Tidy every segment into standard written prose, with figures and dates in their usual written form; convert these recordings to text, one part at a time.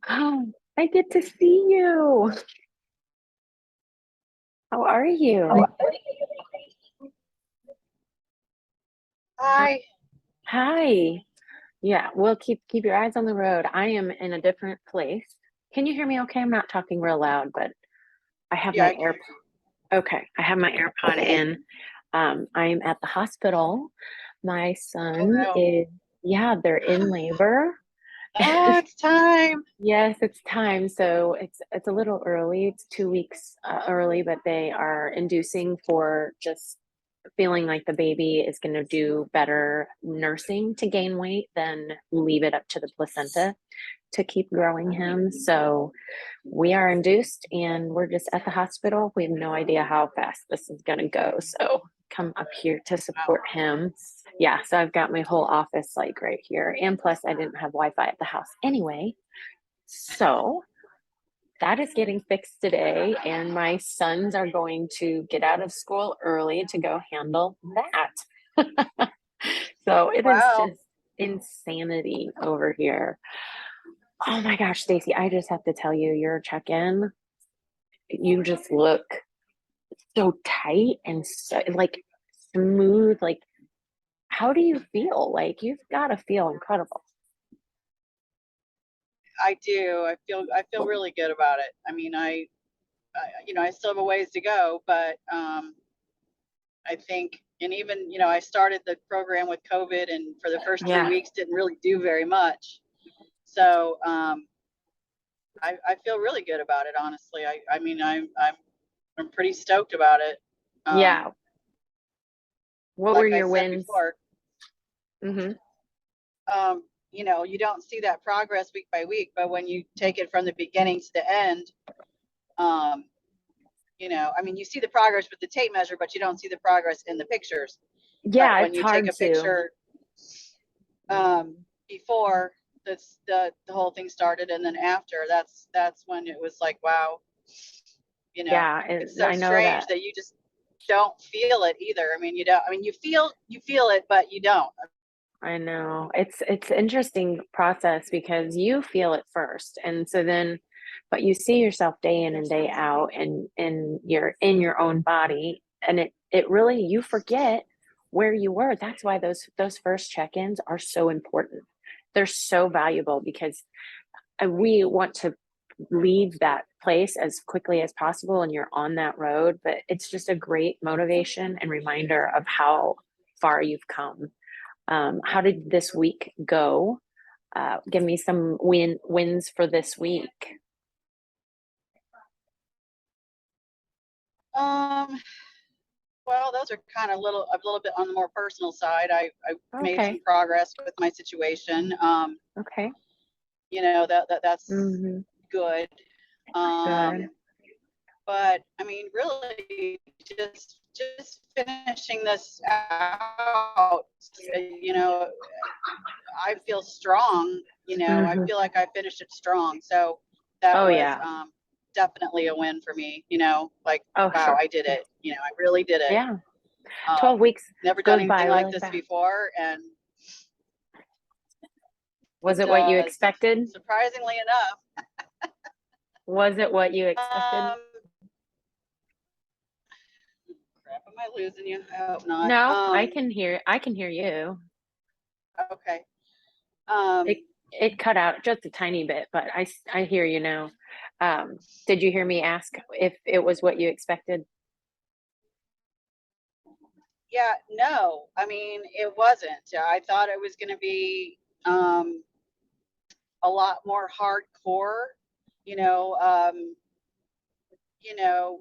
Oh, I get to see you. How are you? Hi. Hi. Yeah, well, keep your eyes on the road. I am in a different place. Can you hear me okay? I'm not talking real loud, but I have Yeah, my I can air hear you. okay, I have my AirPod in. I'm at the hospital. My Oh son no. is, yeah, they're in labor. Oh, it's time. Yes, it's time. So it's a little early. It's 2 weeks early, but they are inducing for just feeling like the baby is going to do better nursing to gain weight than leave it up to the placenta to keep growing him. So we are induced and we're just at the hospital. We have no idea how fast this is going to go. So come up here to Wow. support him. Yeah, so I've got my whole office like right here. And plus I didn't have Wi-Fi at the house anyway. So that is getting fixed today, and my sons are going to get out of school early to go handle that. So it is Wow. just insanity over here. Oh my gosh, Stacy, I just have to tell you, your check-in, you just look so tight and so like smooth. Like, how do you feel? Like, you've got to feel incredible. I do. I feel really good about it. I mean, I still have a ways to go, but I think, and even, I started the program with COVID and for the first three Yeah. weeks didn't really do very much. So, I feel really good about it, honestly. I mean, I'm pretty stoked about it. Um, Yeah. What were like I your said wins? before, Hmm. you don't see that progress week by week, but when you take it from the beginning to the end, um, I mean, you see the progress with the tape measure, but you don't see the progress in the pictures. But Yeah, when it's you take hard a to. picture before the whole thing started, and then after, that's when it was like, wow, Yeah, it's so I know strange that. that you just don't feel it either. I mean, you don't. I mean, you feel it, but you don't. I know. It's interesting process because you feel it first. And so then but you see yourself day in and day out and you're in your own body and it really you forget where you were. That's why those first check-ins are so important. They're so valuable because we want to leave that place as quickly as possible and you're on that road, but it's just a great motivation and reminder of how far you've come. How did this week go? Give me some wins for this week. Um, well, those are kind of a little bit on the more personal side. I made some Okay. progress with my situation. Okay. That's Hmm. good. Good. But I mean, really, just finishing this out. You know, I feel strong. I Hmm. feel like I finished it strong. So that Oh was yeah. definitely a win for me. Like, Oh wow, sure. I did it. I really did it. Yeah. 12 weeks Never done goes by anything like really this fast. before, and Was it it what you does. expected? Surprisingly enough. Was it what you expected? Um, Crap, am I losing you? I hope not. No, I can hear you. Okay. It Um, it cut out just a tiny bit, but I hear you now. Did you hear me ask if it was what you expected? yeah, no, I mean, it wasn't. I thought it was going to be a lot more hardcore, you know, um, you know,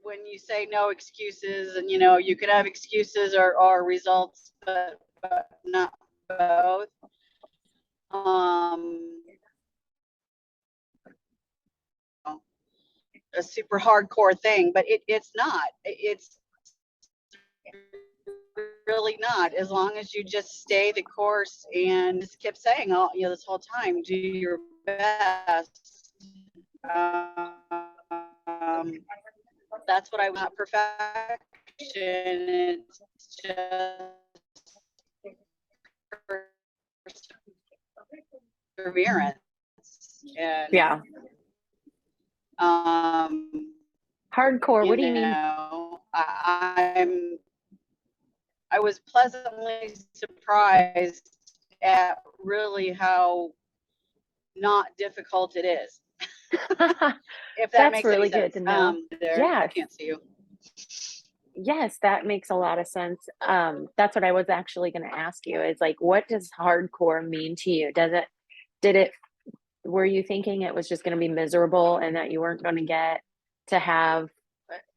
when you say no excuses and, you could have excuses or results, but not both. Um, a super hardcore thing, but it's not. It's really not. As long as you just stay the course and just kept saying all this whole time, do your best. Um, that's what I want. Perfection. It's just perseverance, And Yeah. Hardcore, what do you mean? I was pleasantly surprised at really how not difficult it is. If that That's makes any really good sense. to know. There, I Yes. can't see you. Yes, that makes a lot of sense. That's what I was actually going to ask you is like, what does hardcore mean to you? Did it, were you thinking it was just going to be miserable and that you weren't going to get to have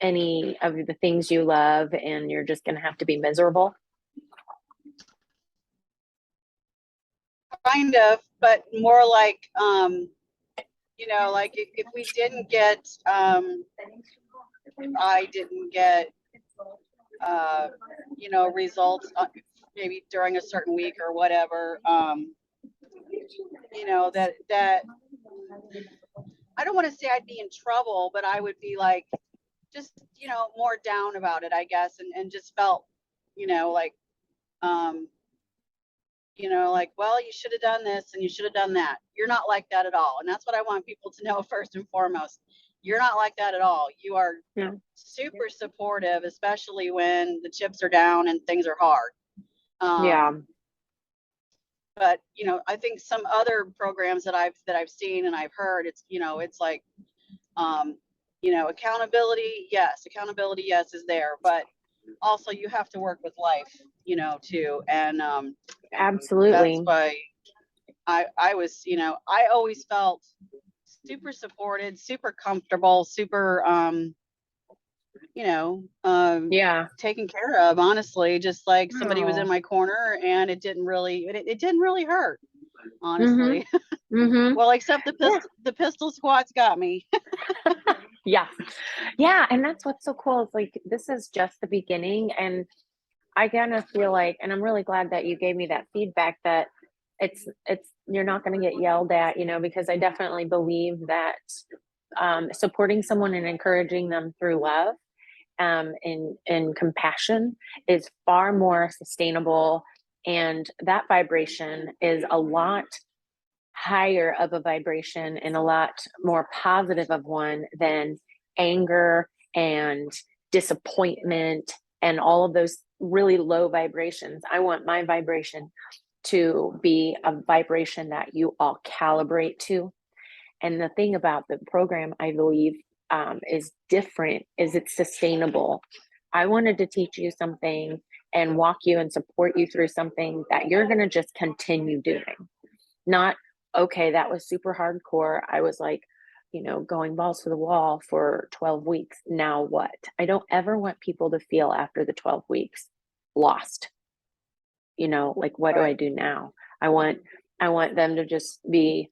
any of the things you love and you're just going to have to be miserable? Kind of, but more like, like if we didn't get, I didn't get, results maybe during a certain week or whatever, that I don't want to say I'd be in trouble, but I would be like, just, more down about it, I guess, and just felt, like, um, like, well, you should have done this and you should have done that. You're not like that at all. And that's what I want people to know first and foremost. You're not like that at all. You are Yeah. super supportive, especially when the chips are down and things are hard. Yeah. But I think some other programs that I've seen and I've heard, it's like, accountability, yes, is there, but also you have to work with life, too. And that's Absolutely. why I was, I always felt super supported, super comfortable, super, Yeah. taken care of, honestly, just like somebody was in Oh. my corner, and it didn't really hurt, Mhm. honestly. Mhm. Well, except Yeah. the pistol squats got me. Yeah. Yeah, and that's what's so cool. It's like this is just the beginning and I kind of feel like and I'm really glad that you gave me that feedback that it's you're not going to get yelled at, because I definitely believe that supporting someone and encouraging them through love and compassion is far more sustainable and that vibration is a lot higher of a vibration and a lot more positive of one than anger and disappointment and all of those really low vibrations. I want my vibration to be a vibration that you all calibrate to. And the thing about the program, I believe, is different, is it's sustainable. I wanted to teach you something and walk you and support you through something that you're going to just continue doing. Not, okay, that was super hardcore. I was like, going balls to the wall for 12 weeks. Now what? I don't ever want people to feel after the 12 weeks lost. Like what do I Right. do now? I want them to just be,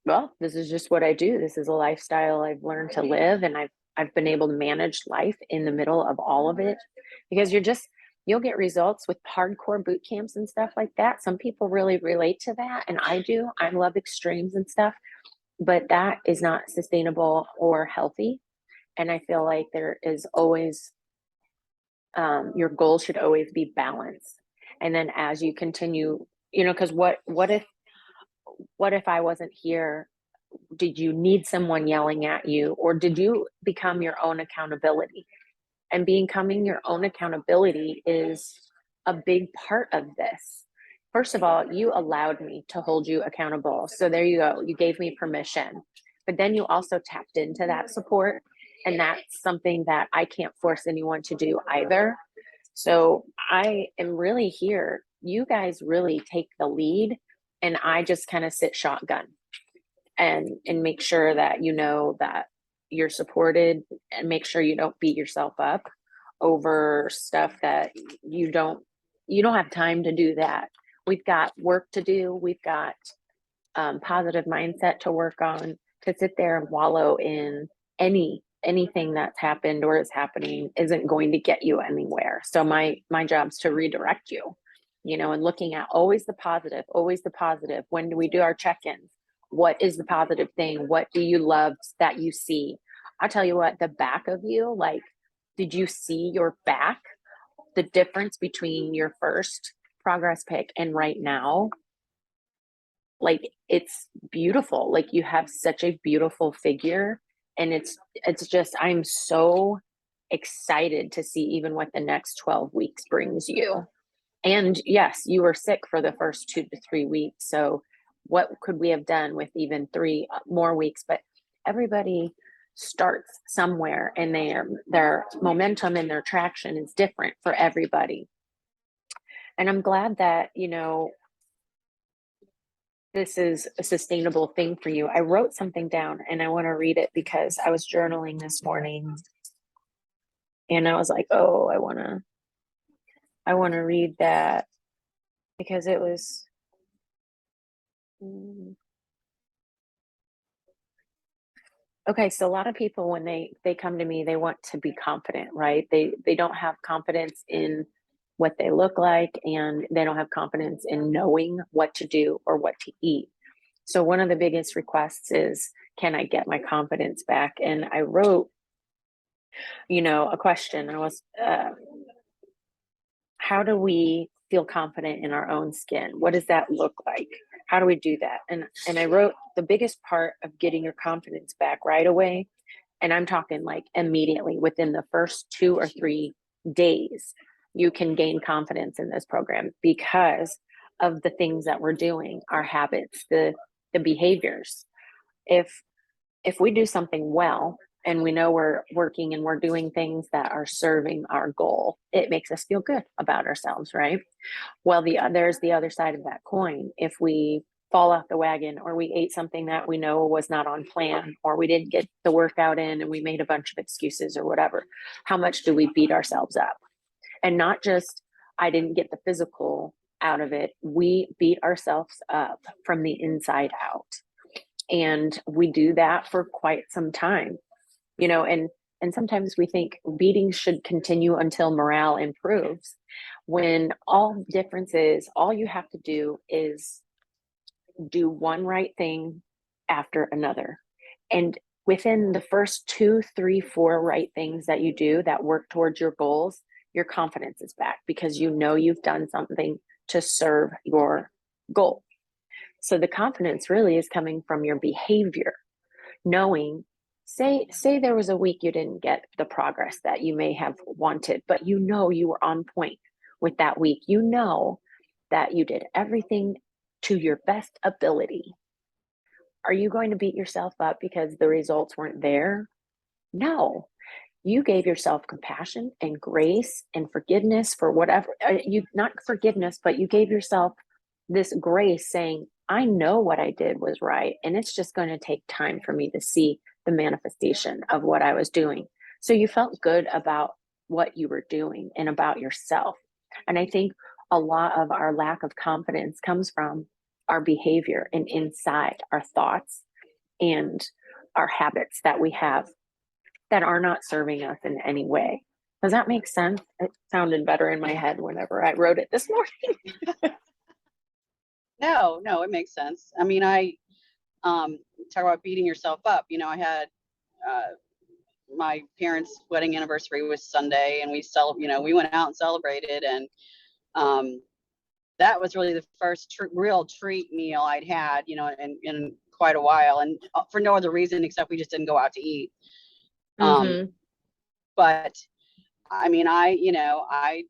well, this is just what I do. This is a lifestyle I've learned to live and I've been able to manage life in the middle of all of it because you'll get results with hardcore boot camps and stuff like that. Some people really relate to that and I do. I love extremes and stuff, but that is not sustainable or healthy. And I feel like there is always your goal should always be balance. And then as you continue, because what if I wasn't here? Did you need someone yelling at you or did you become your own accountability? And becoming your own accountability is a big part of this. First of all, you allowed me to hold you accountable. So there you go. You gave me permission. But then you also tapped into that support. And that's something that I can't force anyone to do either. So I am really here. You guys really take the lead, and I just kind of sit shotgun and make sure that that you're supported and make sure you don't beat yourself up over stuff that you don't have time to do that. We've got work to do. We've got positive mindset to work on. To sit there and wallow in anything that's happened or is happening isn't going to get you anywhere. So my job's to redirect you, and looking at always the positive, always the positive. When do we do our check-ins? What is the positive thing? What do you love that you see? I'll tell you what, the back of you, like, did you see your back? The difference between your first progress pick and right now, like it's beautiful. Like you have such a beautiful figure, and it's just I'm so excited to see even what the next 12 weeks brings you. And yes, you were sick for the first 2 to 3 weeks. So what could we have done with even three more weeks? But everybody starts somewhere, and their momentum and their traction is different for everybody. And I'm glad that, this is a sustainable thing for you. I wrote something down and I want to read it because I was journaling this morning and I was like, "Oh, I want to read that because it was mm, okay, so a lot of people when they come to me, they want to be confident, right? They don't have confidence in what they look like, and they don't have confidence in knowing what to do or what to eat. So one of the biggest requests is, can I get my confidence back? And I wrote, a question. I was, how do we feel confident in our own skin? What does that look like? How do we do that? And I wrote the biggest part of getting your confidence back right away, and I'm talking like immediately within the first 2 or 3 days, you can gain confidence in this program because of the things that we're doing, our habits, the behaviors. If if we do something well and we know we're working and we're doing things that are serving our goal, it makes us feel good about ourselves, right? Well, there's the other side of that coin. If we fall off the wagon, or we ate something that we know was not on plan, or we didn't get the workout in and we made a bunch of excuses or whatever, how much do we beat ourselves up? And not just, I didn't get the physical out of it, we beat ourselves up from the inside out. And we do that for quite some time, and sometimes we think beatings should continue until morale improves, when all difference is all you have to do is do one right thing after another. And within the first 2, 3, 4 right things that you do that work towards your goals, your confidence is back because you know you've done something to serve your goal. So the confidence really is coming from your behavior, knowing, say there was a week you didn't get the progress that you may have wanted, but you were on point with that week. You know that you did everything to your best ability. Are you going to beat yourself up because the results weren't there? No. You gave yourself compassion and grace and forgiveness for whatever, you not forgiveness, but you gave yourself this grace saying, I know what I did was right. And it's just going to take time for me to see the manifestation of what I was doing. So you felt good about what you were doing and about yourself. And I think a lot of our lack of confidence comes from our behavior and inside our thoughts and our habits that we have that are not serving us in any way. Does that make sense? It sounded better in my head whenever I wrote it this morning. No, it makes sense. I mean, I talk about beating yourself up. I had uh, my parents' wedding anniversary was Sunday, and we went out and celebrated, and um, that was really the first real treat meal I'd had, in quite a while, and for no other reason except we just didn't go out to eat. Um, Mm-hmm. but I mean, I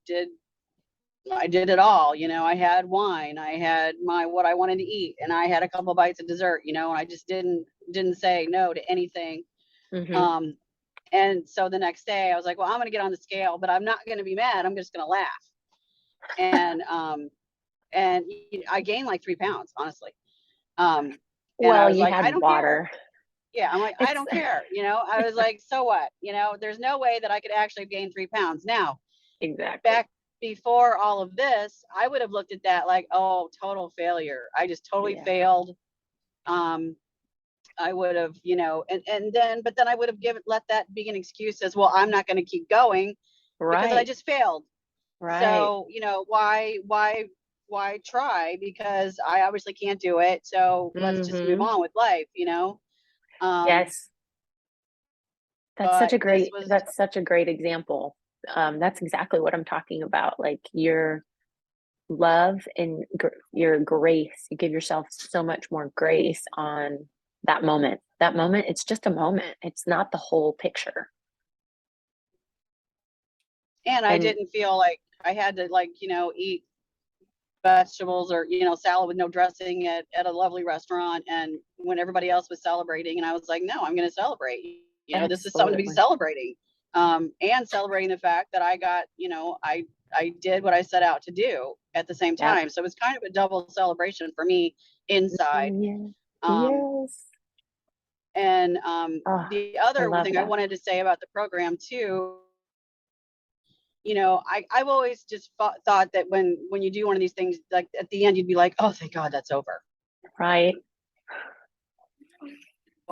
did it all. I had wine, I had what I wanted to eat, and I had a couple bites of dessert, and I just didn't say no to anything. Mm-hmm. Um, and so the next day I was like, well, I'm going to get on the scale, but I'm not going to be mad. I'm just going to laugh. And I gained like 3 pounds, honestly. Um, and I Well, was you like, I had don't care. water. Yeah, I'm like, I It's don't care. I was like, so what? There's no way that I could actually gain 3 pounds. Now, exactly. back before all of this, I would have looked at that like, oh, total failure. I just totally Yeah. failed. Um, I would have, but then I would have let that be an excuse as, well, I'm not going to keep going because I Right. just failed. Right. So, why try? Because I obviously can't do it. So let's just move Mm-hmm. on with life. Um, Yes. That's such but a this great was, that's such a great example. That's exactly what I'm talking about. Like love and your grace. You give yourself so much more grace on that moment. That moment, it's just a moment. It's not the whole picture. And I And didn't feel like I had to, like, eat vegetables or, salad with no dressing at a lovely restaurant. And when everybody else was celebrating, and I was like, no, I'm going to celebrate. This is something to be absolutely. celebrating. And celebrating the fact that I got, I did what I set out to do at the same Yep. time. So it was kind of a double celebration for me inside. Yeah. Um, Yes. and Oh, the I other love thing I that. wanted to say about the program too, I've always just thought that when you do one of these things, like at the end, you'd be like, oh, thank God that's over. Right.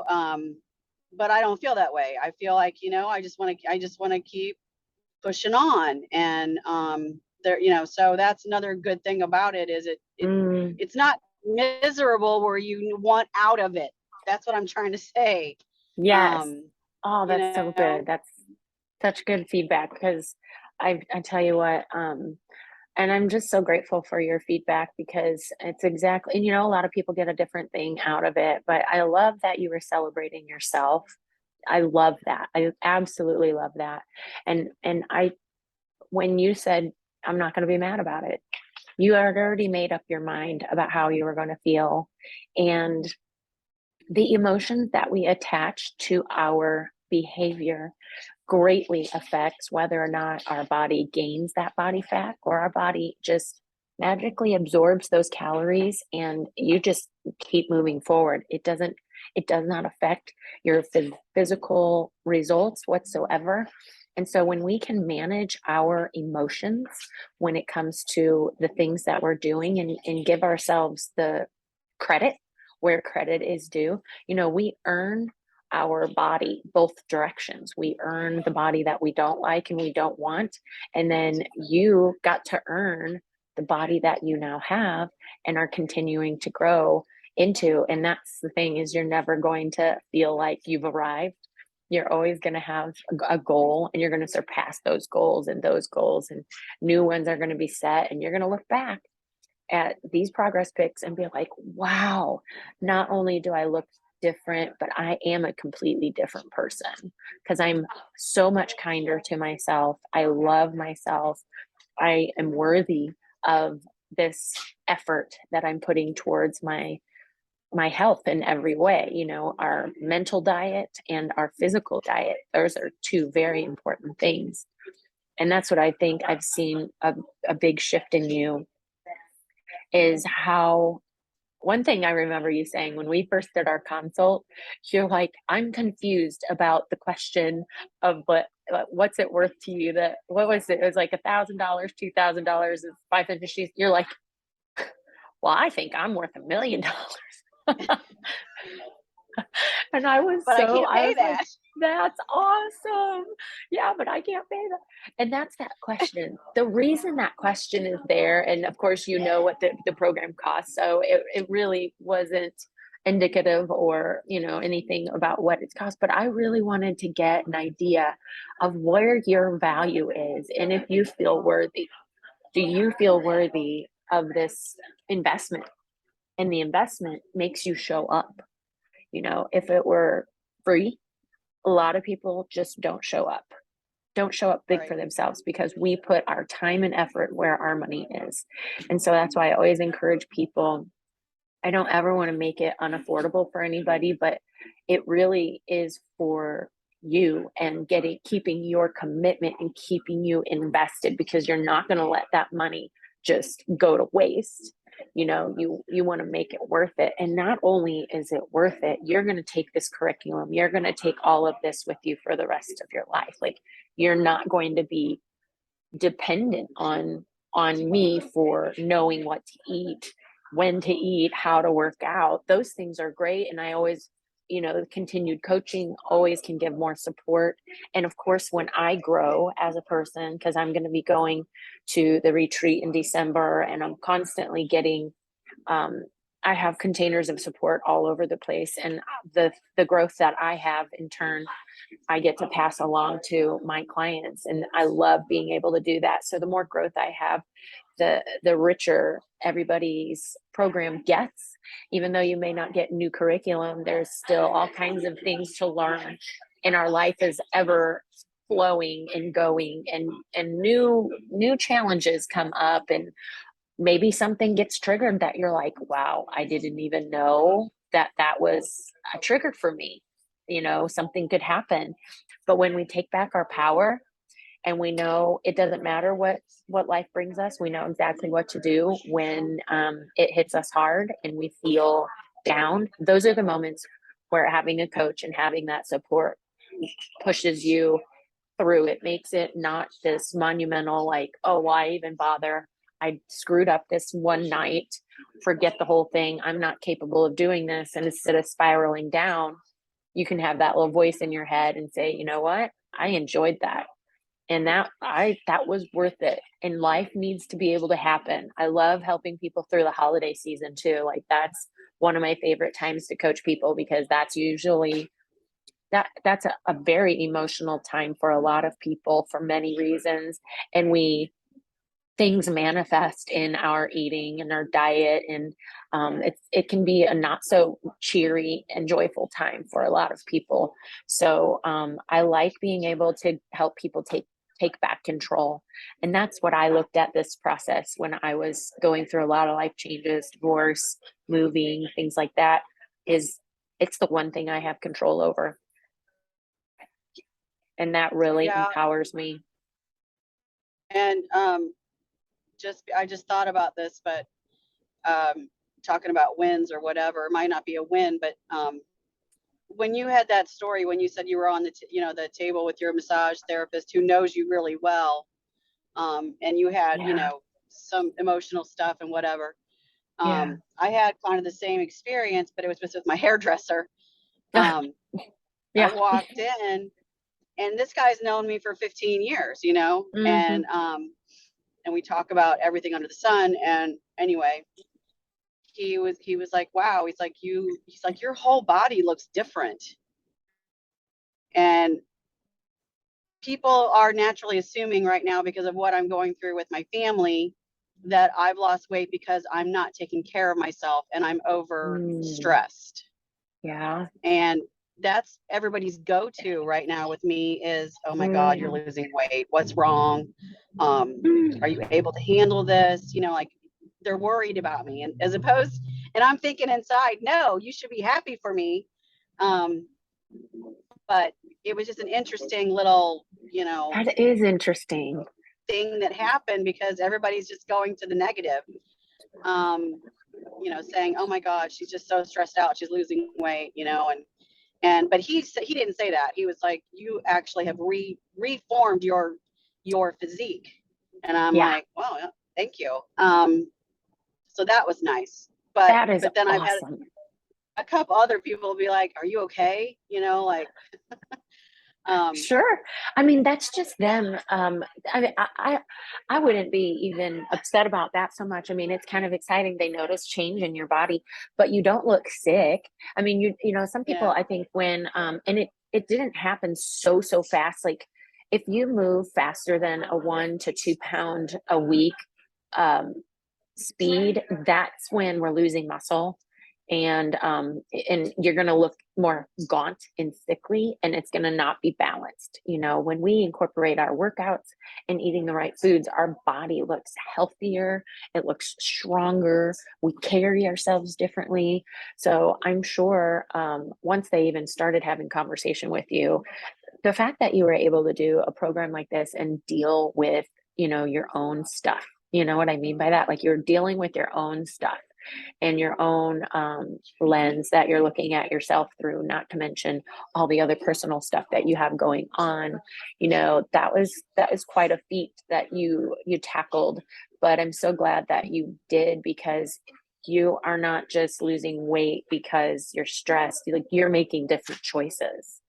Um, but I don't feel that way. I feel like, I just want to keep pushing on. And there, so that's another good thing about it is Mm, it's not miserable where you want out of it. That's what I'm trying to say. yes. Um, Oh, you that's so know, good. That's such good feedback because I tell you what, and I'm just so grateful for your feedback because it's exactly, and a lot of people get a different thing out of it, but I love that you were celebrating yourself. I love that. I absolutely love that. And when you said, I'm not going to be mad about it, you had already made up your mind about how you were going to feel. And the emotions that we attach to our behavior greatly affects whether or not our body gains that body fat or our body just magically absorbs those calories and you just keep moving forward. It does not affect your physical results whatsoever. And so when we can manage our emotions when it comes to the things that we're doing and give ourselves the credit where credit is due, we earn our body both directions. We earn the body that we don't like and we don't want. And then you got to earn the body that you now have and are continuing to grow into. And that's the thing is you're never going to feel like you've arrived. You're always going to have a goal and you're going to surpass those goals and new ones are going to be set and you're going to look back at these progress pics and be like, wow, not only do I look different, but I am a completely different person because I'm so much kinder to myself. I love myself. I am worthy of this effort that I'm putting towards my health in every way. Our mental diet and our physical diet, those are two very important things. And that's what I think I've seen a big shift in you is how one thing I remember you saying when we first did our consult, you're like, I'm confused about the question of what's it worth to you that what was it? It was like $1,000, $2,000, 500 she's you're like, well, I think I'm worth $1 million. And but I pay was like, that. that's awesome. Yeah, but I can't pay that. And that's that question. The reason that question is there, and of course, what the program costs. So it really wasn't indicative or, anything about what it's cost, but I really wanted to get an idea of where your value is and if you feel worthy. Do you feel worthy of this investment? And the investment makes you show up. If it were free, a lot of people just don't show up big for Right. themselves because we put our time and effort where our money is. And so that's why I always encourage people. I don't ever want to make it unaffordable for anybody, but it really is for you and keeping your commitment and keeping you invested because you're not going to let that money just go to waste. You want to make it worth it. And not only is it worth it, you're going to take this curriculum, you're going to take all of this with you for the rest of your life. Like you're not going to be dependent on me for knowing what to eat, when to eat, how to work out. Those things are great. And I always, continued coaching always can give more support. And of course, when I grow as a person, because I'm going to be going to the retreat in December and I'm constantly getting um, I have containers of support all over the place, and the growth that I have in turn, I get to pass along to my clients, and I love being able to do that. So the more growth I have, the richer everybody's program gets. Even though you may not get new curriculum, there's still all kinds of things to learn, and our life is ever flowing and going, and new challenges come up, and maybe something gets triggered that you're like, wow, I didn't even know that that was a trigger for me. Something could happen. But when we take back our power, and we know it doesn't matter what life brings us, we know exactly what to do when it hits us hard and we feel down. Those are the moments where having a coach and having that support pushes you through. It makes it not this monumental, like, oh, why even bother? I screwed up this one night, forget the whole thing. I'm not capable of doing this. And instead of spiraling down, you can have that little voice in your head and say, you know what? I enjoyed that. And that was worth it. And life needs to be able to happen. I love helping people through the holiday season too. Like, that's one of my favorite times to coach people, because that's usually that's a very emotional time for a lot of people for many reasons. And things manifest in our eating and our diet, and it can be a not so cheery and joyful time for a lot of people. So I like being able to help people take back control. And that's what I looked at this process when I was going through a lot of life changes, divorce, moving, things like that. Is It's the one thing I have control over, and that really Yeah. empowers me. And I just thought about this, but talking about wins or whatever, it might not be a win, but when you had that story, when you said you were on the table with your massage therapist who knows you really well, and you had, Yeah. some emotional stuff and whatever. Yeah. I had kind of the same experience, but it was just with my hairdresser. Um, I Yeah. walked in, and this guy's known me for 15 years, Hmm. and we talk about everything under the sun. And anyway, he was like, wow, he's like, your whole body looks different. And people are naturally assuming right now, because of what I'm going through with my family, that I've lost weight because I'm not taking care of myself and I'm over Mm, stressed. yeah. And that's everybody's go-to right now with me is, oh my God, you're Mm. losing weight. What's wrong? Are Mm. you able to handle this? Like, they're worried about me. And as opposed, and I'm thinking inside, no, you should be happy for me. Um, but it was just an interesting little, That is interesting. thing that happened because everybody's just going to the negative. Um, saying, "Oh my God, she's just so stressed out. She's losing weight," and but he didn't say that. He was like, "You actually have reformed your physique," and I'm Yeah, like, "Well, yeah, thank you." So that was nice. But that is but then I've had awesome. a couple other people be like, "Are you okay?" Like, um, Sure. I mean, that's just them. I mean, I wouldn't be even upset about that so much. I mean, it's kind of exciting. They notice change in your body, but you don't look sick. I mean, some people, yeah, I think when, and it didn't happen so fast. Like, if you move faster than a 1 to 2 pound a week, um, speed, that's when we're losing muscle. And you're going to look more gaunt and sickly, and it's going to not be balanced. When we incorporate our workouts and eating the right foods, our body looks healthier, it looks stronger, we carry ourselves differently. So I'm sure once they even started having conversation with you, the fact that you were able to do a program like this and deal with your own stuff, you know what I mean by that? Like, you're dealing with your own stuff and your own lens that you're looking at yourself through, not to mention all the other personal stuff that you have going on. That was quite a feat that you tackled. But I'm so glad that you did, because you are not just losing weight because you're stressed. Like, you're making different choices,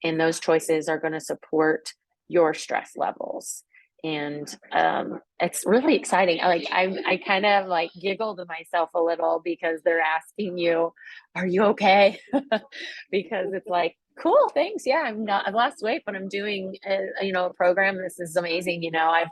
and those choices are going to support your stress levels. And it's really exciting. I kind of like giggled to myself a little, because they're asking you, are you okay? Because it's like, cool, thanks. Yeah, I've lost weight, but I'm doing a program. This is amazing. I've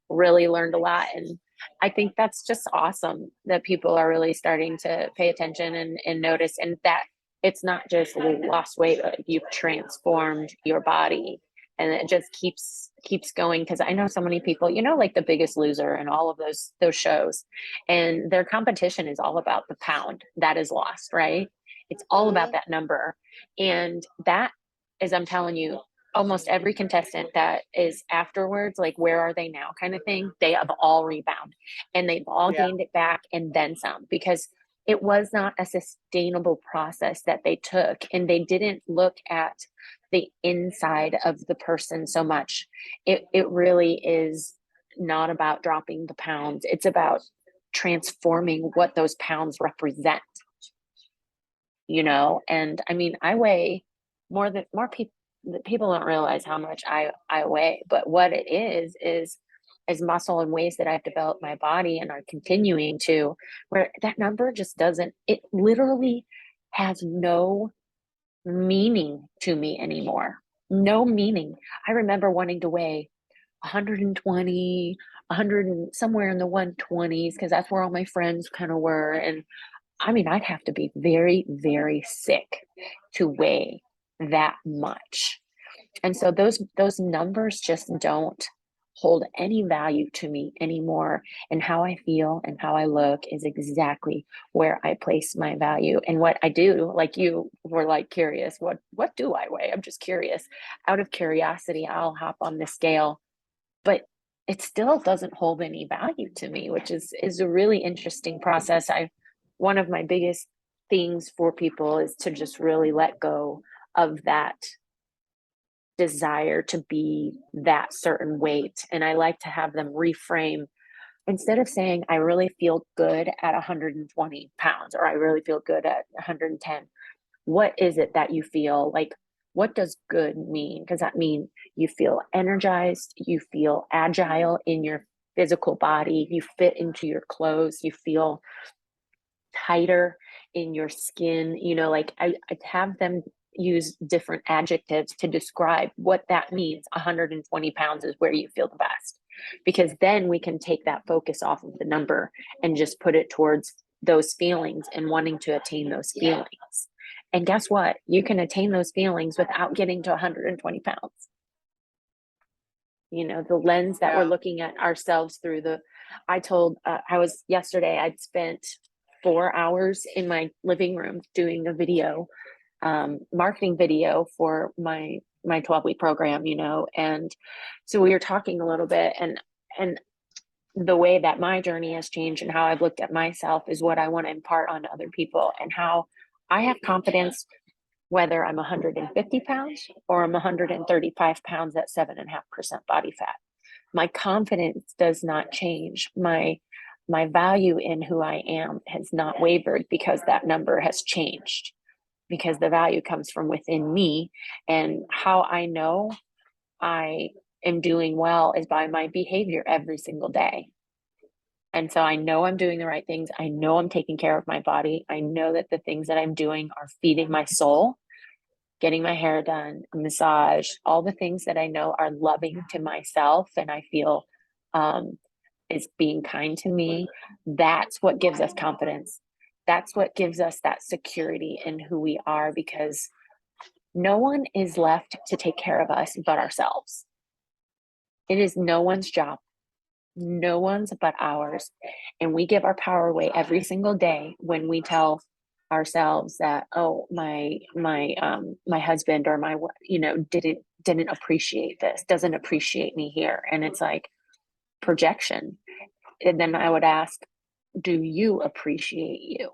really learned a lot. And I think that's just awesome that people are really starting to pay attention and notice, and that it's not just lost weight, but you've transformed your body, and it just keeps going. Because I know so many people, like The Biggest Loser and all of those shows, and their competition is all about the pound that is lost, right? It's all about Hmm. that number, and that, as I'm telling you, almost every contestant that is afterwards, like, where are they now kind of thing, they have all rebound and they've all Yeah. gained it back and then some, because it was not a sustainable process that they took, and they didn't look at the inside of the person so much. It really is not about dropping the pounds. It's about transforming what those pounds represent, and I mean, I weigh more people. People don't realize how much I weigh, but what it is muscle and ways that I've developed my body and are continuing to, where that number just doesn't, it literally has no meaning to me anymore. No meaning. I remember wanting to weigh 120, 100 and somewhere in the 120s, because that's where all my friends kind of were. And I mean, I'd have to be very, very sick to weigh that much. And so those numbers just don't hold any value to me anymore. And how I feel and how I look is exactly where I place my value. And what I do, like you were like curious, what do I weigh? I'm just curious. Out of curiosity, I'll hop on the scale, but it still doesn't hold any value to me, which is a really interesting process. I One of my biggest things for people is to just really let go of that desire to be that certain weight. And I like to have them reframe, instead of saying, I really feel good at 120 pounds, or I really feel good at 110. What is it that you feel like? What does good mean? Does that mean you feel energized? You feel agile in your physical body? You fit into your clothes? You feel tighter in your skin? Like I have them use different adjectives to describe what that means. 120 pounds is where you feel the best, because then we can take that focus off of the number and just put it towards those feelings and wanting to attain those feelings. And guess what? You can attain those feelings without getting to 120 pounds. The lens that we're Yeah. looking at ourselves through. I was yesterday, I'd spent 4 hours in my living room doing a video, marketing video for my 12-week program, and so we were talking a little bit, and the way that my journey has changed and how I've looked at myself is what I want to impart on other people, and how I have confidence whether I'm 150 pounds or I'm 135 pounds at 7.5% body fat. My confidence does not change. My value in who I am has not wavered because that number has changed, because the value comes from within me. And how I know I am doing well is by my behavior every single day. And so I know I'm doing the right things. I know I'm taking care of my body. I know that the things that I'm doing are feeding my soul, getting my hair done, a massage, all the things that I know are loving to myself and I feel um, is being kind to me. That's what gives us confidence. That's what gives us that security in who we are, because no one is left to take care of us but ourselves. It is no one's job, no one's but ours. And we give our power away every single day when we tell ourselves that, oh, my husband or my didn't appreciate this, doesn't appreciate me here. And it's like projection. And then I would ask, do you appreciate you?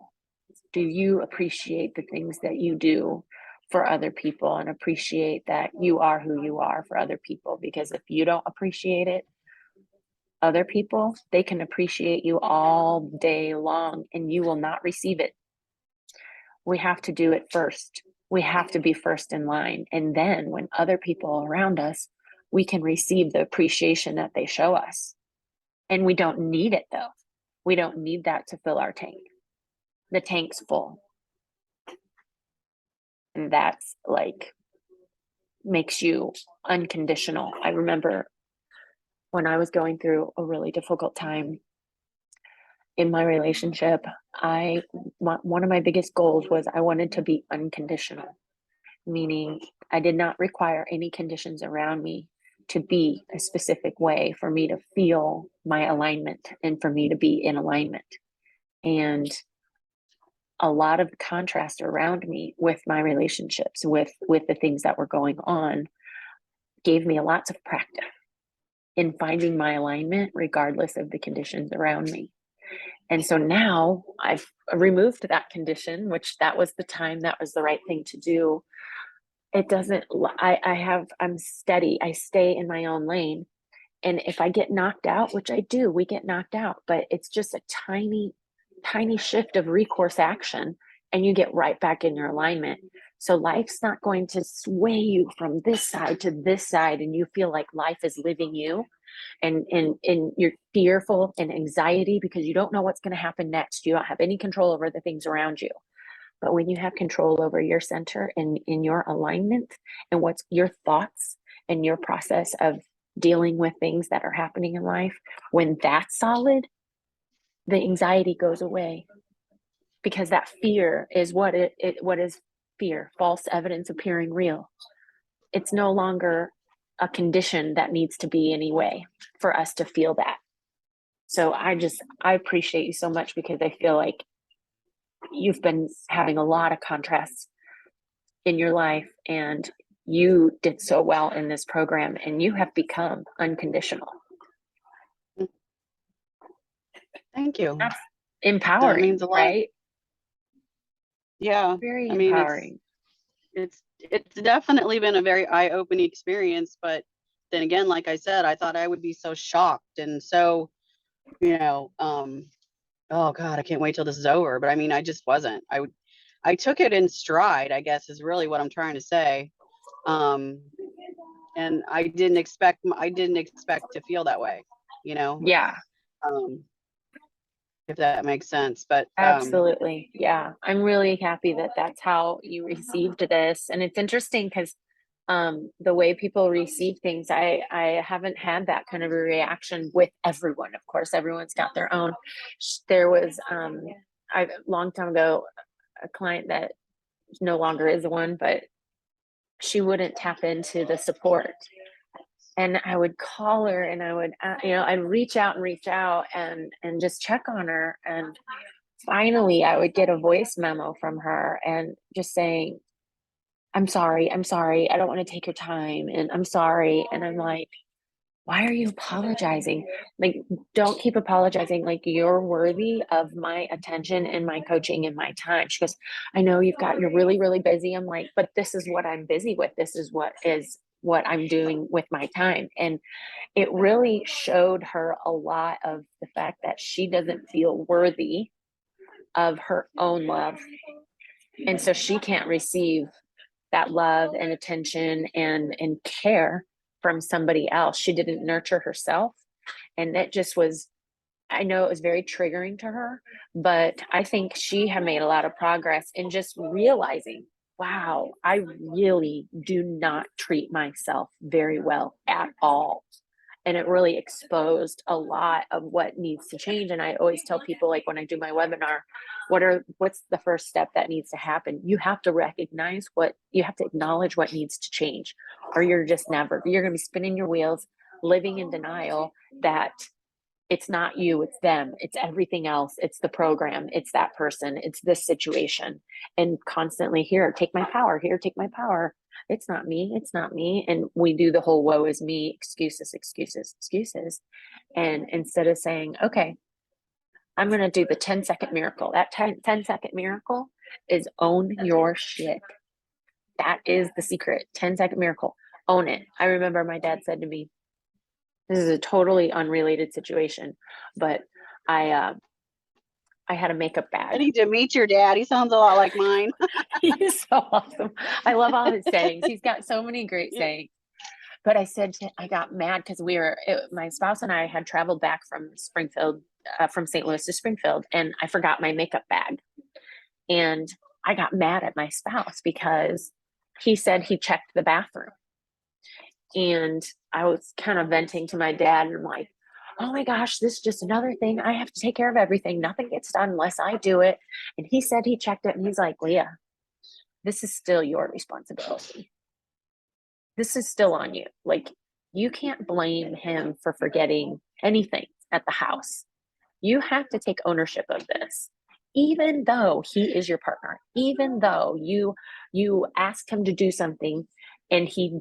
Do you appreciate the things that you do for other people, and appreciate that you are who you are for other people? Because if you don't appreciate it, other people, they can appreciate you all day long and you will not receive it. We have to do it first. We have to be first in line. And then when other people around us, we can receive the appreciation that they show us. And we don't need it though. We don't need that to fill our tank. The tank's full. And that's like makes you unconditional. I remember when I was going through a really difficult time, in my relationship, one of my biggest goals was I wanted to be unconditional, meaning I did not require any conditions around me to be a specific way for me to feel my alignment and for me to be in alignment. And a lot of contrast around me with my relationships, with the things that were going on, gave me lots of practice in finding my alignment regardless of the conditions around me. And so now I've removed that condition, which that was the time, that was the right thing to do. It doesn't, I'm steady. I stay in my own lane. And if I get knocked out, which I do, we get knocked out, but it's just a tiny, tiny shift of recourse action and you get right back in your alignment. So life's not going to sway you from this side to this side and you feel like life is living you, and you're fearful and anxiety because you don't know what's going to happen next. You don't have any control over the things around you. But when you have control over your center and in your alignment and what's your thoughts and your process of dealing with things that are happening in life, when that's solid, the anxiety goes away, because that fear is what is fear, false evidence appearing real. It's no longer a condition that needs to be any way for us to feel that. So I appreciate you so much, because I feel like you've been having a lot of contrasts in your life, and you did so well in this program, and you have become unconditional. Thank you. That's empowering. That means a lot. Right? Yeah. Very I mean, empowering. it's definitely been a very eye-opening experience, but then again, like I said, I thought I would be so shocked and so, oh God, I can't wait till this is over. But I mean, I just wasn't. I took it in stride, I guess, is really what I'm trying to say. And I didn't expect to feel that way, Yeah, if that makes sense. But absolutely. Yeah. I'm really happy that that's how you received this. And it's interesting because the way people receive things, I haven't had that kind of a reaction with everyone. Of course, everyone's got their own. There was a long time ago, a client that no longer is one, but she wouldn't tap into the support. And I would call her and I would, I'd reach out and just check on her. And finally, I would get a voice memo from her and just saying, I'm sorry. I don't want to take your time. And I'm sorry. And I'm like, why are you apologizing? Like, don't keep apologizing. Like, you're worthy of my attention and my coaching and my time. She goes, I know you're really, really busy. I'm like, but this is what I'm busy with. This is what I'm doing with my time. And it really showed her a lot of the fact that she doesn't feel worthy of her own love. And so she can't receive that love and attention and care from somebody else. She didn't nurture herself. And that just was, I know it was very triggering to her, but I think she had made a lot of progress in just realizing, wow, I really do not treat myself very well at all. And it really exposed a lot of what needs to change. And I always tell people, like when I do my webinar, what's the first step that needs to happen? You have to recognize you have to acknowledge what needs to change, or you're going to be spinning your wheels, living in denial that it's not you, it's them, it's everything else, it's the program, it's that person, it's this situation, and constantly, here, take my power, it's not me. And we do the whole woe is me, excuses. And instead of saying, okay, I'm going to do the 10-second miracle. That 10-second miracle is own your shit. That is the secret. 10-second miracle. Own it. I remember my dad said to me, this is a totally unrelated situation, but I had a makeup I bag. need to meet your dad. He sounds a lot like mine. He's so awesome. I love all his sayings. He's got so many great sayings. But I got mad because my spouse and I had traveled back from Springfield, from St. Louis to Springfield, and I forgot my makeup bag. And I got mad at my spouse because he said he checked the bathroom. And I was kind of venting to my dad, and I'm like, oh my gosh, this is just another thing. I have to take care of everything. Nothing gets done unless I do it. And he said he checked it and he's like, Leah, this is still your responsibility. This is still on you. Like, you can't blame him for forgetting anything at the house. You have to take ownership of this. Even though he is your partner, even though you asked him to do something and he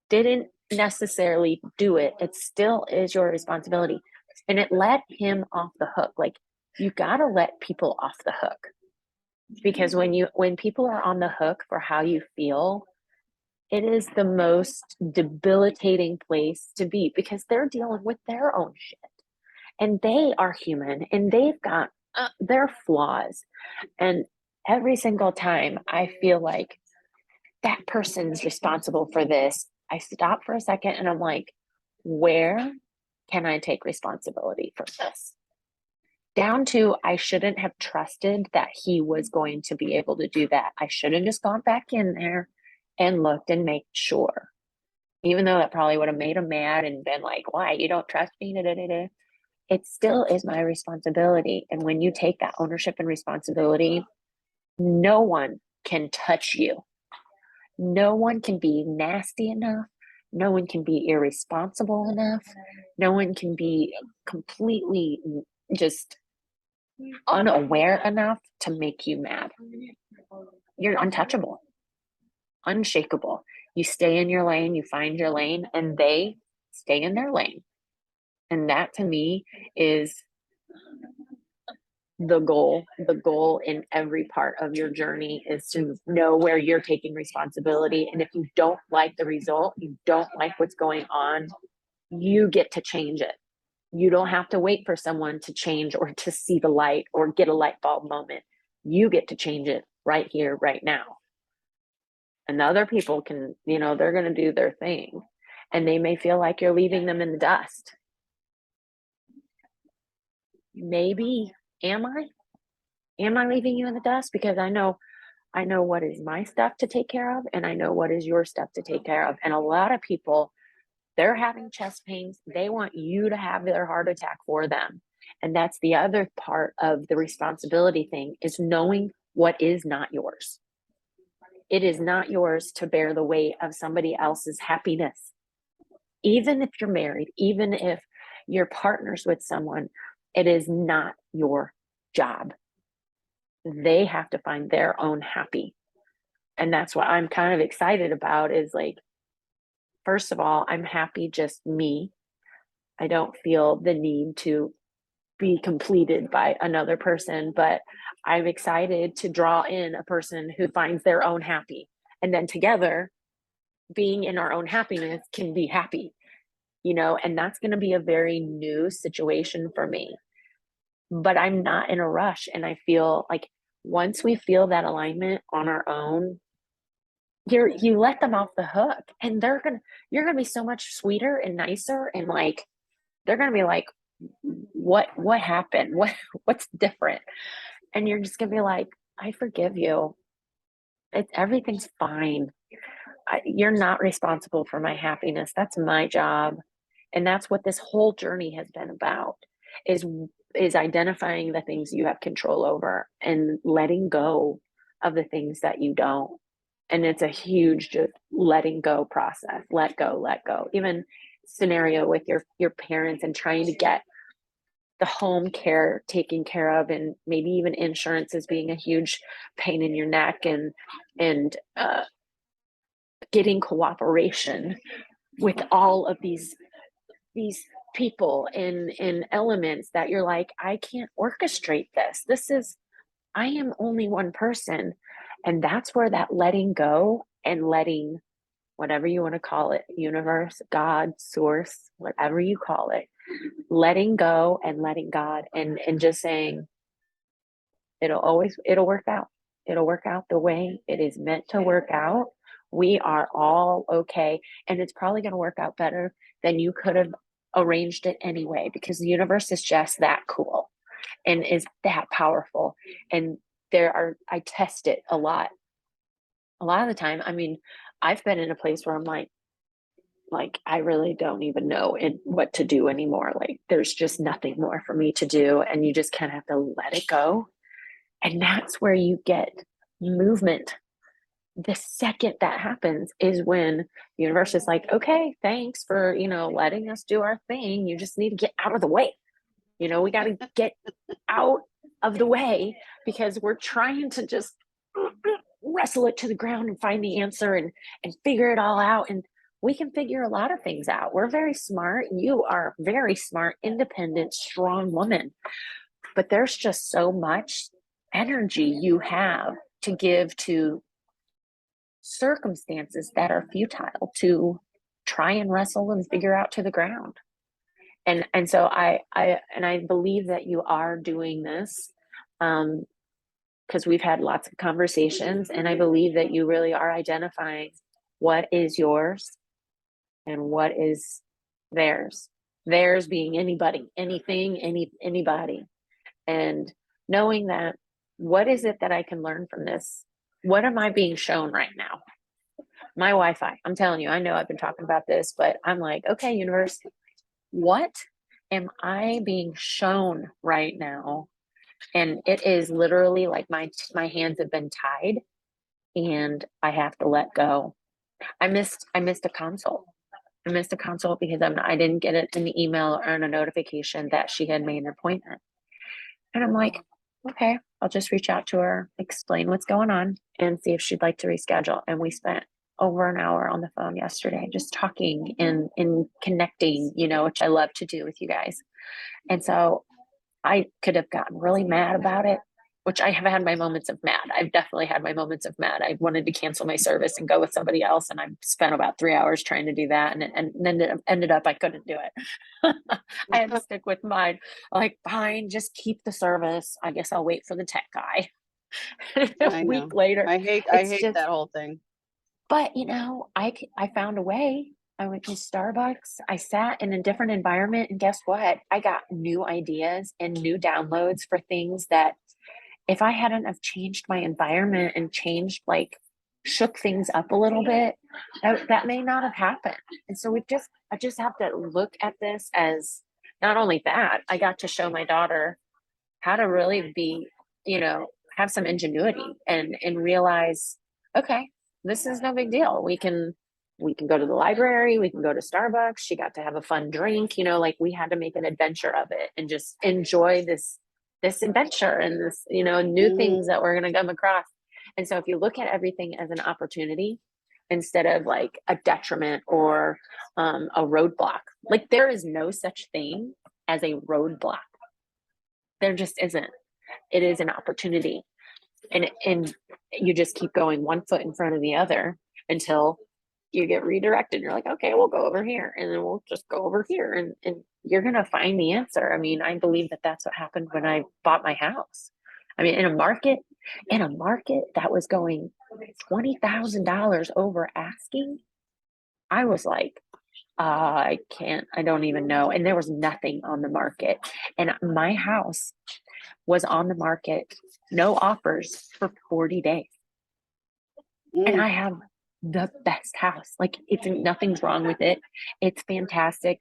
didn't necessarily do it, it still is your responsibility. And it let him off the hook. Like, you got to let people off the hook, because when people are on the hook for how you feel, it is the most debilitating place to be, because they're dealing with their own shit and they are human and they've got their flaws. And every single time I feel like that person's responsible for this, I stop for a second and I'm like, where can I take responsibility for this? Down to, I shouldn't have trusted that he was going to be able to do that. I should have just gone back in there and looked and made sure. Even though that probably would have made him mad and been like, why? You don't trust me? Da, da, da, da. It still is my responsibility. And when you take that ownership and responsibility, no one can touch you. No one can be nasty enough. No one can be irresponsible enough. No one can be completely just unaware enough to make you mad. You're untouchable, unshakable. You stay in your lane, you find your lane, and they stay in their lane. And that to me is the goal. The goal in every part of your journey is to know where you're taking responsibility. And if you don't like the result, you don't like what's going on, you get to change it. You don't have to wait for someone to change or to see the light or get a light bulb moment. You get to change it right here, right now. And the other people can, they're going to do their thing. And they may feel like you're leaving them in the dust. Maybe, am I? Am I leaving you in the dust? Because I know what is my stuff to take care of, and I know what is your stuff to take care of. And a lot of people, they're having chest pains. They want you to have their heart attack for them. And that's the other part of the responsibility thing, is knowing what is not yours. It is not yours to bear the weight of somebody else's happiness. Even if you're married, even if you're partners with someone, it is not your job. They have to find their own happy. And that's what I'm kind of excited about, is like, first of all, I'm happy just me. I don't feel the need to be completed by another person, but I'm excited to draw in a person who finds their own happy. And then together, being in our own happiness, can be happy, and that's going to be a very new situation for me. But I'm not in a rush. And I feel like once we feel that alignment on our own, you let them off the hook, and you're gonna be so much sweeter and nicer, and like, they're gonna be like, what happened? What's different? And you're just gonna be like, I forgive you. Everything's fine. You're not responsible for my happiness. That's my job. And that's what this whole journey has been about, is identifying the things you have control over and letting go of the things that you don't. And it's a huge just letting go process. Let go, let go. Even scenario with your parents and trying to get the home care taken care of, and maybe even insurance is being a huge pain in your neck, and getting cooperation with all of these people in elements that you're like, I can't orchestrate this. I am only one person. And that's where that letting go and letting, whatever you want to call it, universe, God, source, whatever you call it, letting go and letting God, and just saying, it'll work out. It'll work out the way it is meant to work out. We are all okay. And it's probably going to work out better than you could have arranged it anyway, because the universe is just that cool and is that powerful. And I test it a lot of the time. I mean, I've been in a place where I'm like, like, I really don't even know what to do anymore. Like, there's just nothing more for me to do. And you just kind of have to let it go. And that's where you get movement. The second that happens is when the universe is like, okay, thanks for, letting us do our thing. You just need to get out of the way. We got to get out of the way because we're trying to just wrestle it to the ground and find the answer and figure it all out. And we can figure a lot of things out. We're very smart. You are a very smart, independent, strong woman. But there's just so much energy you have to give to circumstances that are futile, to try and wrestle and figure out to the ground. And so I believe that you are doing this, because we've had lots of conversations, and I believe that you really are identifying what is yours and what is theirs. Theirs being anybody, anything, anybody. And knowing that, what is it that I can learn from this? What am I being shown right now? My Wi-Fi. I'm telling you, I know I've been talking about this, but I'm like, okay, universe, what am I being shown right now? And it is literally like my hands have been tied and I have to let go. I missed a consult. I missed a consult because I didn't get it in the email or in a notification that she had made an appointment. And I'm like, okay, I'll just reach out to her, explain what's going on, and see if she'd like to reschedule. And we spent over an hour on the phone yesterday, just talking and connecting, which I love to do with you guys. And so I could have gotten really mad about it, which I have had my moments of mad. I've definitely had my moments of mad. I wanted to cancel my service and go with somebody else. And I spent about 3 hours trying to do that. And then ended up, I couldn't do it. I had to stick with mine. Like, fine, just keep the service. I guess I'll wait for the tech guy. A I week know. later, I it's hate just, that whole thing. but I found a way. I went to Starbucks. I sat in a different environment, and guess what? I got new ideas and new downloads for things that if I hadn't have changed my environment and changed, like, shook things up a little bit, that may not have happened. And so I just have to look at this as not only that, I got to show my daughter how to really be, have some ingenuity and realize, okay, this is no big deal. We can go to the library, we can go to Starbucks. She got to have a fun drink, like we had to make an adventure of it and just enjoy this adventure and this, new things that we're going to come across. And so if you look at everything as an opportunity instead of like a detriment or a roadblock, like there is no such thing as a roadblock. There just isn't. It is an opportunity. And you just keep going one foot in front of the other until you get redirected. You're like, okay, we'll go over here, and then we'll just go over here, and you're gonna find the answer. I mean, I believe that that's what happened when I bought my house. I mean, in a market that was going $20,000 over asking, I was like, I can't, I don't even know. And there was nothing on the market. And my house was on the market, no offers for 40 days. And I have the best house. Like, nothing's wrong with it. It's fantastic.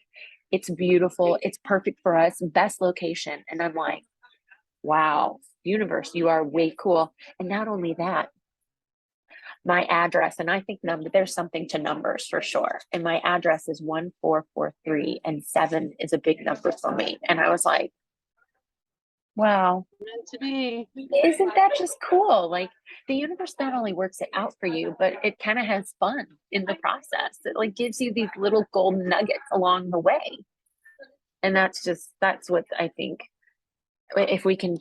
It's beautiful. It's perfect for us. Best location. And I'm like, wow, universe, you are way cool. And not only that, my address, and I think there's something to numbers for sure. And my address is 1443, and 7 is a big number for me. And I was like, wow, Meant to be. isn't that just cool? Like, the universe not only works it out for you, but it kind of has fun in the process. It like gives you these little golden nuggets along the way. And that's what I think. If we can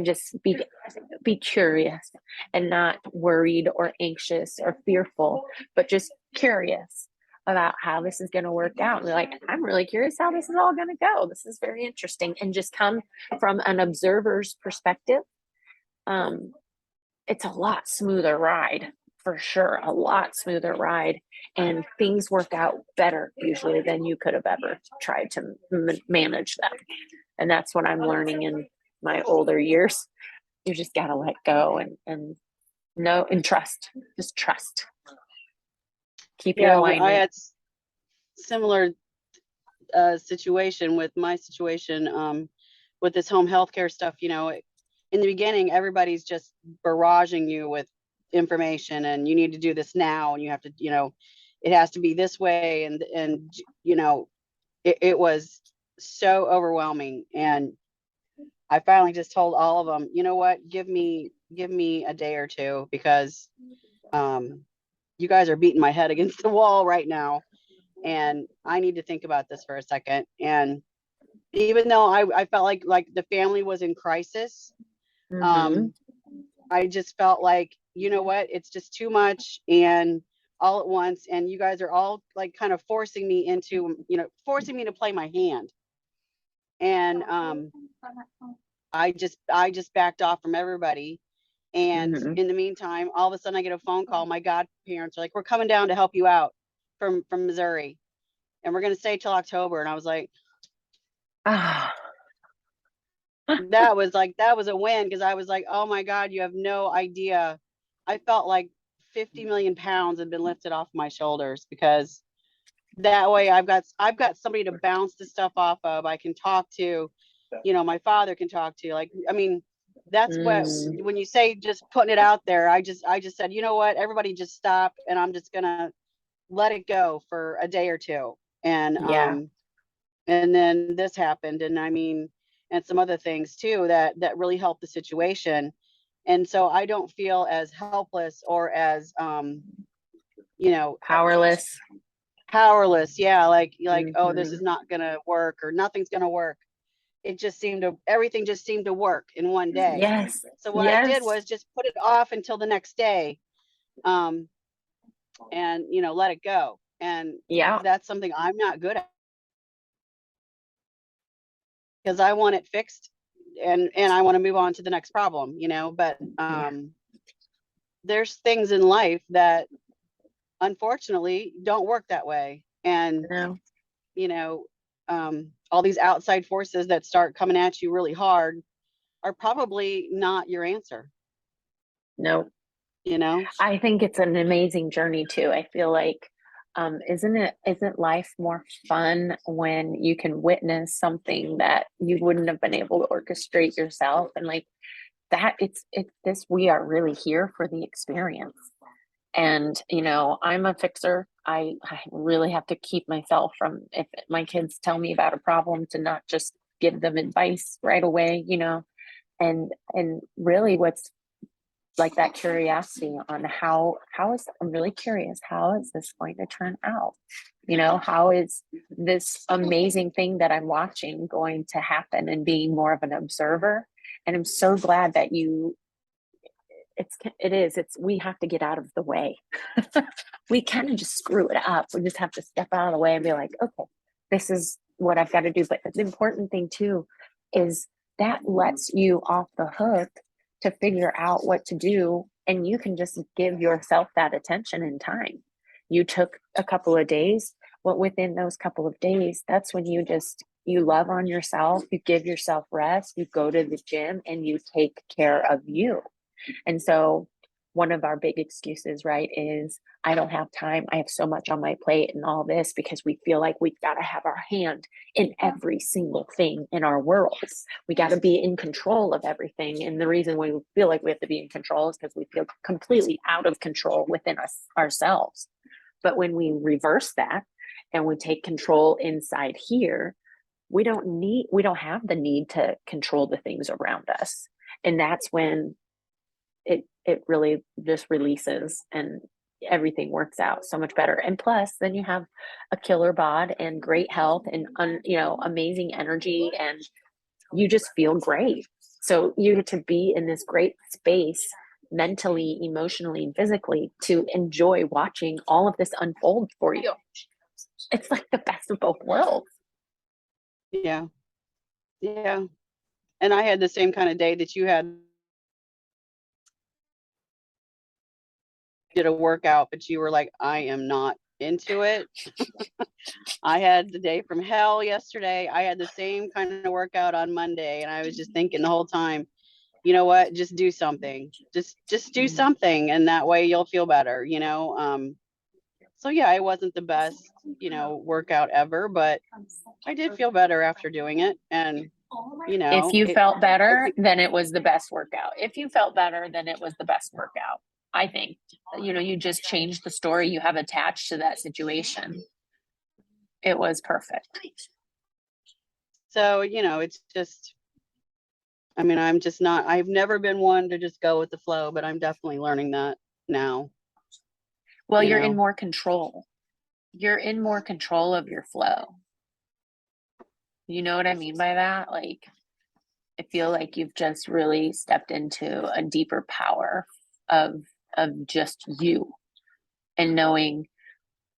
just be curious and not worried or anxious or fearful, but just curious about how this is going to work out. And we're like, I'm really curious how this is all going to go. This is very interesting. And just come from an observer's perspective. It's a lot smoother ride, for sure. A lot smoother ride, and things work out better usually than you could have ever tried to manage them. And that's what I'm learning in my older years. You just got to let go and know and trust. Just trust. Keep your alignment. similar situation with my situation with this home healthcare stuff. You know, in the beginning, everybody's just barraging you with information, and you need to do this now, and you have to, you know, it has to be this way, and you know, it was so overwhelming. And I finally just told all of them, you know what, give me a day or two, because you guys are beating my head against the wall right now, and I need to think about this for a second. And even though I felt like the family was in crisis, Mm-hmm. um, I just felt like, you know what, it's just too much and all at once. And you guys are all like kind of forcing me into, you know, forcing me to play my hand. And I just backed off from everybody. And Mm-hmm. in the meantime, all of a sudden I get a phone call. My godparents are like, we're coming down to help you out from Missouri. And we're gonna stay till October. And I was like, Ah, that was a win, because I was like, oh my God, you have no idea. I felt like 50 million pounds had been lifted off my shoulders, because that way I've got somebody to bounce the stuff off of. I can talk to, you know, my father can talk to. Like, I mean, that's what, mm, when you say just putting it out there, I just said, you know what, everybody just stop, and I'm just gonna let it go for a day or two. yeah, And then this happened, and I mean, and some other things too that really helped the situation. And so I don't feel as helpless or as you know, powerless. powerless. Yeah, like, oh, this Mm-hmm. is not gonna work, or nothing's gonna work. Everything just seemed to work in one day. Yes, So what I did yes, was just put it off until the next day, um and you know, let it go. And yeah, that's something I'm not good at, because I want it fixed, and I want to move on to the next problem, you know. But yeah, there's things in life that unfortunately don't work that way. And no, you know, all these outside forces that start coming at you really hard are probably not your answer, no. you know. I think it's an amazing journey too. I feel like, isn't life more fun when you can witness something that you wouldn't have been able to orchestrate yourself? And like that, it's this, we are really here for the experience. And, I'm a fixer. I really have to keep myself from, if my kids tell me about a problem, to not just give them advice right away, and really what's like that curiosity on I'm really curious, how is this going to turn out? How is this amazing thing that I'm watching going to happen, and being more of an observer? And I'm so glad that it's we have to get out of the way. We kind of just screw it up. We just have to step out of the way and be like, okay, this is what I've got to do. But the important thing too is that lets you off the hook to figure out what to do, and you can just give yourself that attention and time. You took a couple of days. Well, within those couple of days, that's when you love on yourself, you give yourself rest, you go to the gym, and you take care of you. And so one of our big excuses, right, is I don't have time. I have so much on my plate and all this, because we feel like we've got to have our hand in every single thing in our worlds. We got to be in control of everything. And the reason we feel like we have to be in control is because we feel completely out of control within us ourselves. But when we reverse that and we take control inside here, we don't have the need to control the things around us. And that's when it really just releases, and everything works out so much better. And plus, then you have a killer bod and great health and amazing energy, and you just feel great. So you get to be in this great space, mentally, emotionally, and physically, to enjoy watching all of this unfold for you. It's like the best of both worlds. Yeah, yeah. And I had the same kind of day that you had. Did a workout, but you were like, I am not into it. I had the day from hell yesterday. I had the same kind of workout on Monday, and I was just thinking the whole time, you know what, just do something. Just do something, and that way you'll feel better, you know. So yeah, it wasn't the best, workout ever, but I did feel better after doing it. And, If you it, felt better, then it was the best workout. If you felt better, then it was the best workout. I think, you just changed the story you have attached to that situation. It was perfect. so, it's just, I mean, I've never been one to just go with the flow, but I'm definitely learning that now. Well, You you're know. in more control. You're in more control of your flow. You know what I mean by that? Like, I feel like you've just really stepped into a deeper power of just you and knowing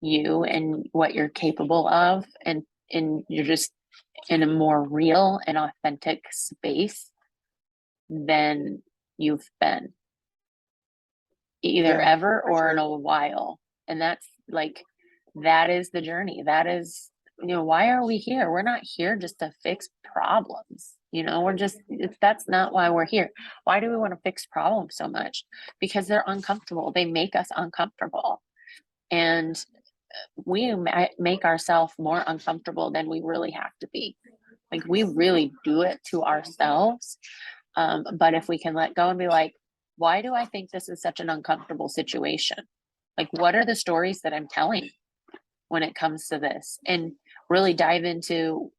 you and what you're capable of, and you're just in a more real and authentic space than you've been either Yeah, ever for or in sure. a while. And that's like, that is the journey. That is, why are we here? We're not here just to fix problems. That's not why we're here. Why do we want to fix problems so much? Because they're uncomfortable. They make us uncomfortable. And we make ourselves more uncomfortable than we really have to be. Like, we really do it to ourselves. But if we can let go and be like, why do I think this is such an uncomfortable situation? Like, what are the stories that I'm telling when it comes to this? And really dive into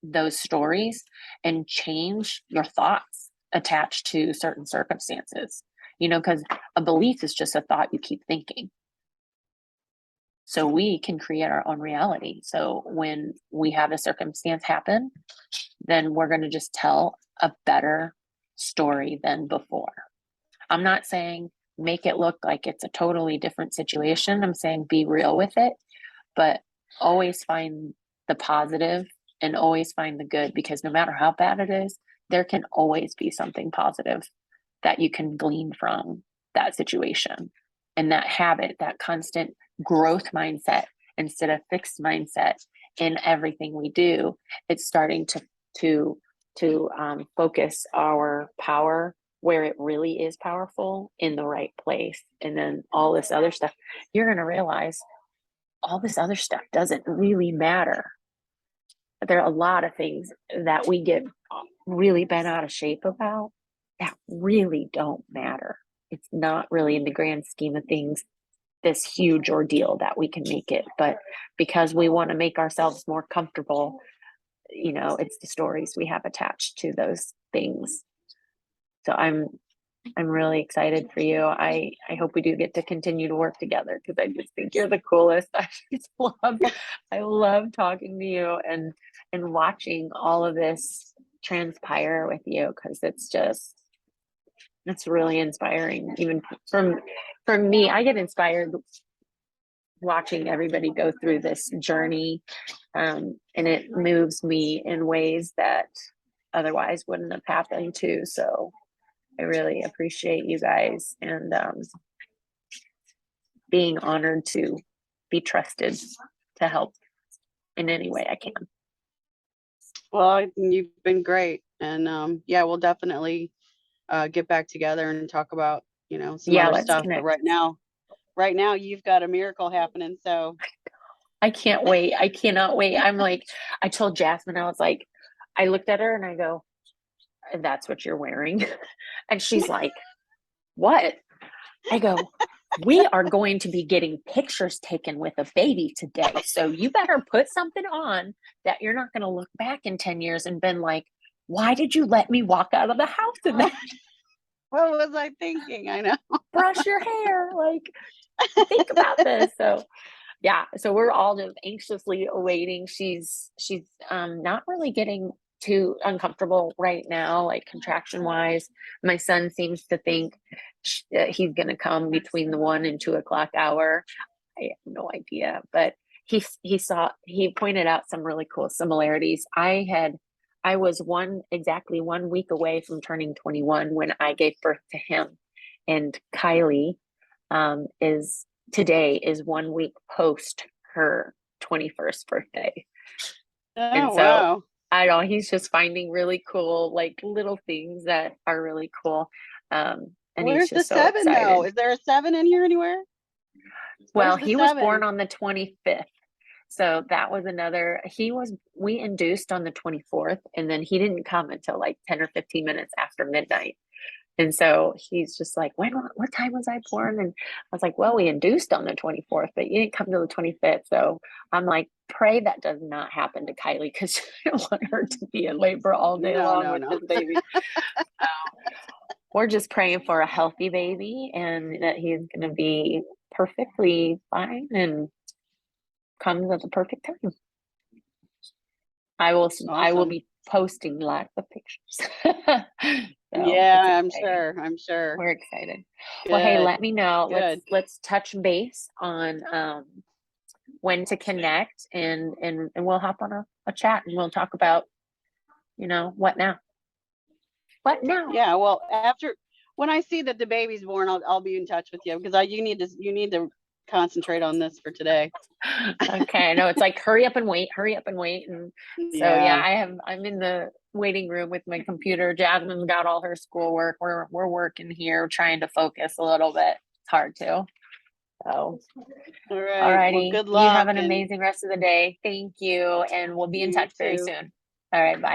those stories and change your thoughts attached to certain circumstances, because a belief is just a thought you keep thinking. So we can create our own reality. So when we have a circumstance happen, then we're going to just tell a better story than before. I'm not saying make it look like it's a totally different situation. I'm saying be real with it, but always find the positive and always find the good, because no matter how bad it is, there can always be something positive that you can glean from that situation. And that habit, that constant growth mindset instead of fixed mindset in everything we do, it's starting to focus our power where it really is powerful, in the right place. And then all this other stuff, you're going to realize all this other stuff doesn't really matter. There are a lot of things that we get really bent out of shape about that really don't matter. It's not really, in the grand scheme of things, this huge ordeal that we can make it. But because we want to make ourselves more comfortable, it's the stories we have attached to those things. So I'm really excited for you. I hope we do get to continue to work together, because I just think you're the coolest. I love talking to you and watching all of this transpire with you, because it's really inspiring. Even from me, I get inspired watching everybody go through this journey, and it moves me in ways that otherwise wouldn't have happened too. So I really appreciate you guys, and being honored to be trusted to help in any way I can. Well, you've been great. And yeah, we'll definitely get back together and talk about, some Yeah, other let's stuff. But connect. right now you've got a miracle happening. So I can't wait. I cannot wait. I'm like, I told Jasmine, I was like, I looked at her and I go, that's what you're wearing. And she's like, what? I go, we are going to be getting pictures taken with a baby today. So you better put something on that you're not going to look back in 10 years and been like, why did you let me walk out of the house in that? what was I thinking? I know. Brush your hair. Like, think about this. So yeah, so we're all just anxiously awaiting. She's not really getting too uncomfortable right now, like contraction wise. My son seems to think he's going to come between the 1 and 2 o'clock hour. I have no idea, but he pointed out some really cool similarities. I was exactly 1 week away from turning 21 when I gave birth to him, and Kylie is today is 1 week post her 21st birthday. And Oh, so wow. I don't know, he's just finding really cool, like, little things that are really cool. And he's Where's the just so 7 though? excited. Is there a 7 in here anywhere? What Well, is the he was born 7? on the 25th. So that was we induced on the 24th, and then he didn't come until like 10 or 15 minutes after midnight. And so he's just like, what time was I born? And I was like, well, we induced on the 24th, but you didn't come till the 25th. So I'm like, pray that does not happen to Kylie, because I don't want her to be in labor all day No, long no, with no. this baby. So we're just praying for a healthy baby and that he's going to be perfectly fine comes at the perfect time. I will Awesome. be posting lots of pictures. So Yeah, it's I'm exciting. sure. I'm sure. We're excited. Well, hey, Good. let me know. Good. Let's touch base on when to connect and we'll hop on a chat and we'll talk about, what now. What now? Yeah, well, after when I see that the baby's born, I'll be in touch with you because you need to concentrate on this for today. Okay, I know it's like hurry up and wait. And so Yeah. I'm in the waiting room with my computer. Jasmine's got all her schoolwork. We're working here trying to focus a little bit. It's hard to. So All right. Well, alrighty. good You have luck an and amazing rest of the day. Thank you. And we'll be in you touch very too. soon. All right, bye.